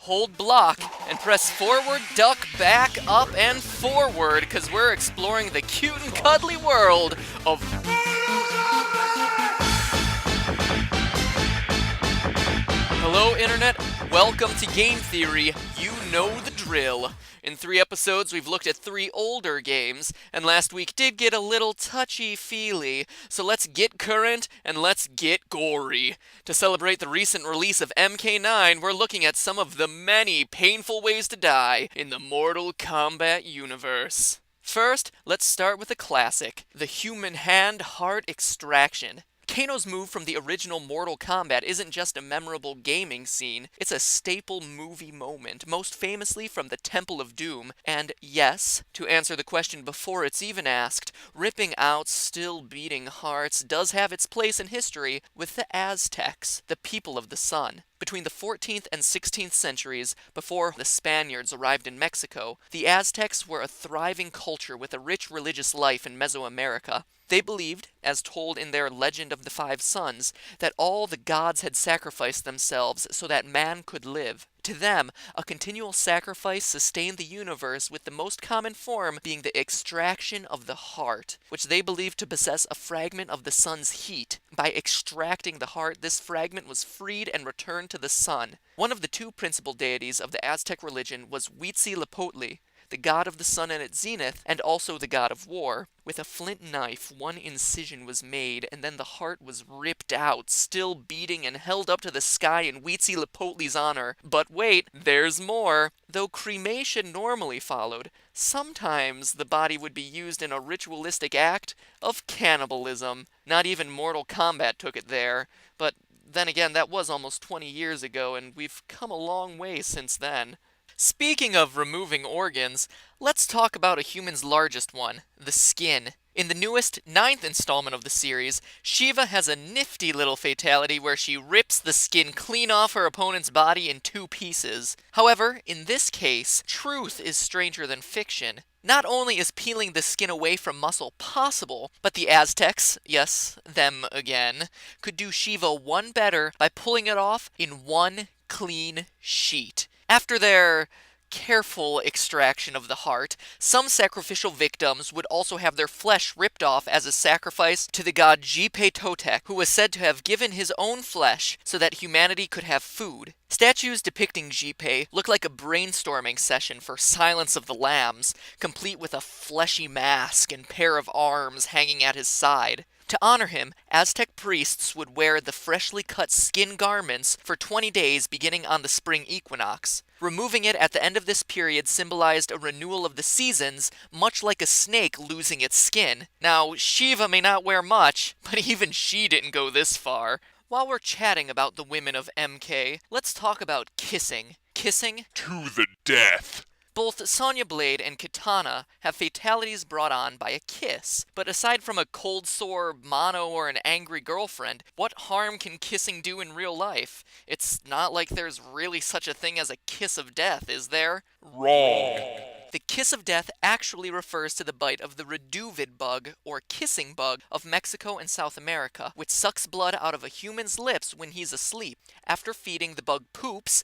hold block, and press forward, duck, back, up, and forward, because we're exploring the cute and cuddly world of... Hello, Internet. Welcome to Game Theory. You know the drill. In 3 episodes, we've looked at 3 older games, and last week did get a little touchy-feely, so let's get current and let's get gory. To celebrate the recent release of MK9, we're looking at some of the many painful ways to die in the Mortal Kombat universe. First, let's start with a classic, the human hand-heart extraction. Kano's move from the original Mortal Kombat isn't just a memorable gaming scene, it's a staple movie moment, most famously from the Temple of Doom, and yes, to answer the question before it's even asked, ripping out still beating hearts does have its place in history with the Aztecs, the people of the sun. Between the 14th and 16th centuries, before the Spaniards arrived in Mexico, the Aztecs were a thriving culture with a rich religious life in Mesoamerica. They believed, as told in their Legend of the Five Sons, that all the gods had sacrificed themselves so that man could live. To them, a continual sacrifice sustained the universe, with the most common form being the extraction of the heart, which they believed to possess a fragment of the sun's heat. By extracting the heart, this fragment was freed and returned to the sun. One of the 2 principal deities of the Aztec religion was Huitzilopochtli, the god of the sun at its zenith, and also the god of war. With a flint knife, 1 incision was made, and then the heart was ripped out, still beating and held up to the sky in Huitzilopochtli's honor. But wait, there's more! Though cremation normally followed, sometimes the body would be used in a ritualistic act of cannibalism. Not even Mortal Kombat took it there, but then again, that was almost 20 years ago, and we've come a long way since then. Speaking of removing organs, let's talk about a human's largest one, the skin. In the newest 9th installment of the series, Shiva has a nifty little fatality where she rips the skin clean off her opponent's body in 2 pieces. However, in this case, truth is stranger than fiction. Not only is peeling the skin away from muscle possible, but the Aztecs, yes, them again, could do Shiva one better by pulling it off in 1 clean sheet. After their careful extraction of the heart, some sacrificial victims would also have their flesh ripped off as a sacrifice to the god Jipe Totec, who was said to have given his own flesh so that humanity could have food. Statues depicting Jipe look like a brainstorming session for Silence of the Lambs, complete with a fleshy mask and pair of arms hanging at his side. To honor him, Aztec priests would wear the freshly cut skin garments for 20 days beginning on the spring equinox. Removing it at the end of this period symbolized a renewal of the seasons, much like a snake losing its skin. Now, Shiva may not wear much, but even she didn't go this far. While we're chatting about the women of MK, let's talk about kissing. Kissing to the death. Both Sonya Blade and Kitana have fatalities brought on by a kiss, but aside from a cold sore mono or an angry girlfriend, what harm can kissing do in real life? It's not like there's really such a thing as a kiss of death, is there? Wrong. The kiss of death actually refers to the bite of the reduvid bug, or kissing bug, of Mexico and South America, which sucks blood out of a human's lips when he's asleep. After feeding, the bug poops,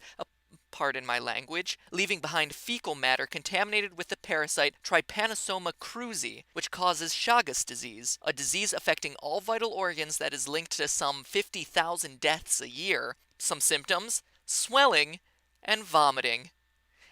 pardon my language, leaving behind fecal matter contaminated with the parasite Trypanosoma cruzi, which causes Chagas disease, a disease affecting all vital organs that is linked to some 50,000 deaths a year. Some symptoms: swelling and vomiting.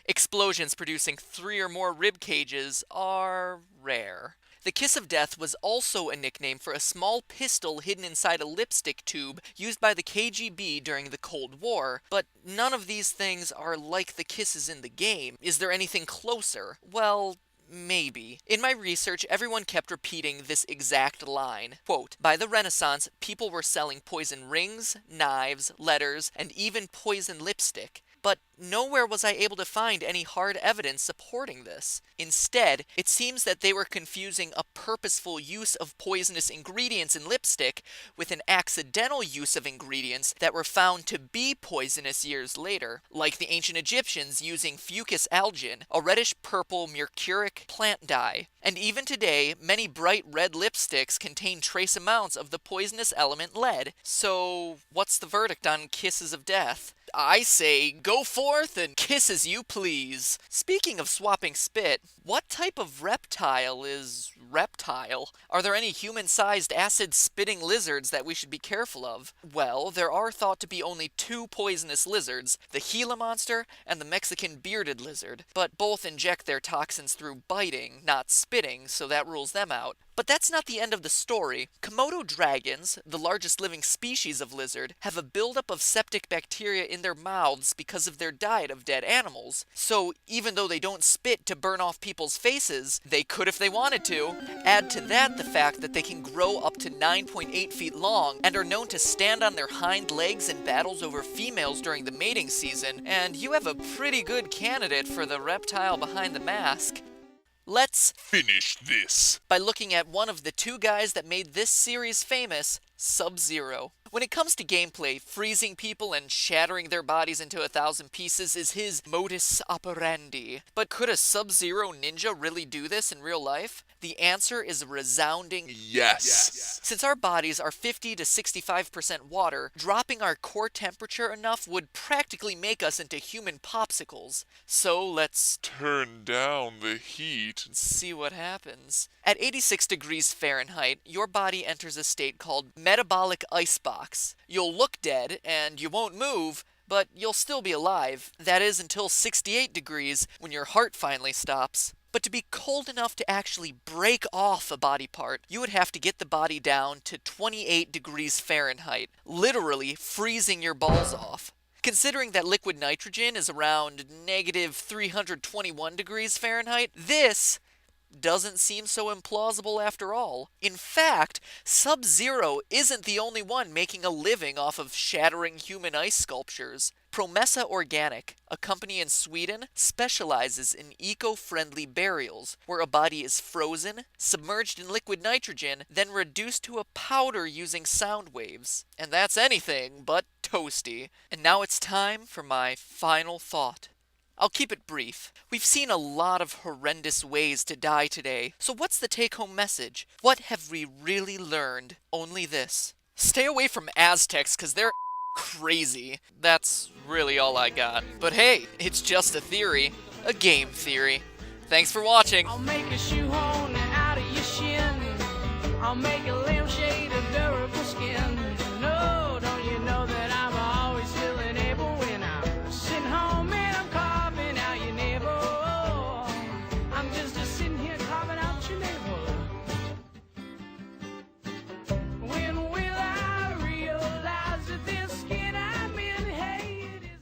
Explosions producing 3 or more rib cages are rare. The kiss of death was also a nickname for a small pistol hidden inside a lipstick tube used by the KGB during the Cold War, but none of these things are like the kisses in the game. Is there anything closer? Well, maybe. In my research, everyone kept repeating this exact line. Quote, "By the Renaissance, people were selling poison rings, knives, letters, and even poison lipstick. But nowhere was I able to find any hard evidence supporting this. Instead, it seems that they were confusing a purposeful use of poisonous ingredients in lipstick with an accidental use of ingredients that were found to be poisonous years later, like the ancient Egyptians using fucus algin, a reddish-purple mercuric plant dye. And even today, many bright red lipsticks contain trace amounts of the poisonous element lead. So, what's the verdict on kisses of death? I say go forth and kiss as you please. Speaking of swapping spit, what type of reptile is reptile? Are there any human-sized acid-spitting lizards that we should be careful of? Well, there are thought to be only two poisonous lizards, the Gila monster and the Mexican bearded lizard, but both inject their toxins through biting, not spitting, so that rules them out. But that's not the end of the story. Komodo dragons, the largest living species of lizard, have a buildup of septic bacteria in their mouths because of their diet of dead animals. So even though they don't spit to burn off people's faces, they could if they wanted to. Add to that the fact that they can grow up to 9.8 feet long and are known to stand on their hind legs in battles over females during the mating season, and you have a pretty good candidate for the reptile behind the mask. Let's Finish this. by looking at one of the two guys that made this series famous, Sub-Zero. When it comes to gameplay, freezing people and shattering their bodies into 1,000 pieces is his modus operandi. But could a Sub-Zero ninja really do this in real life? The answer is a resounding Yes. Since our bodies are 50 to 65% water, dropping our core temperature enough would practically make us into human popsicles. So let's Turn down the heat. see what happens. At 86 degrees Fahrenheit, your body enters a state called metabolic icebox. You'll look dead and you won't move, but you'll still be alive. That is until 68 degrees when your heart finally stops. But to be cold enough to actually break off a body part, you would have to get the body down to 28 degrees Fahrenheit, literally freezing your balls off. Considering that liquid nitrogen is around negative 321 degrees Fahrenheit, this doesn't seem so implausible after all. In fact, Sub-Zero isn't the only one making a living off of shattering human ice sculptures. Promessa Organic, a company in Sweden, specializes in eco-friendly burials, where a body is frozen, submerged in liquid nitrogen, then reduced to a powder using sound waves. And that's anything but toasty. And now it's time for my final thought. I'll keep it brief. We've seen a lot of horrendous ways to die today, so what's the take-home message? What have we really learned? Only this. Stay away from Aztecs, cause they're crazy. That's really all I got. But hey, it's just a theory. A game theory. Thanks for watching. I'll make a shoehorn out of your shin. I'll make a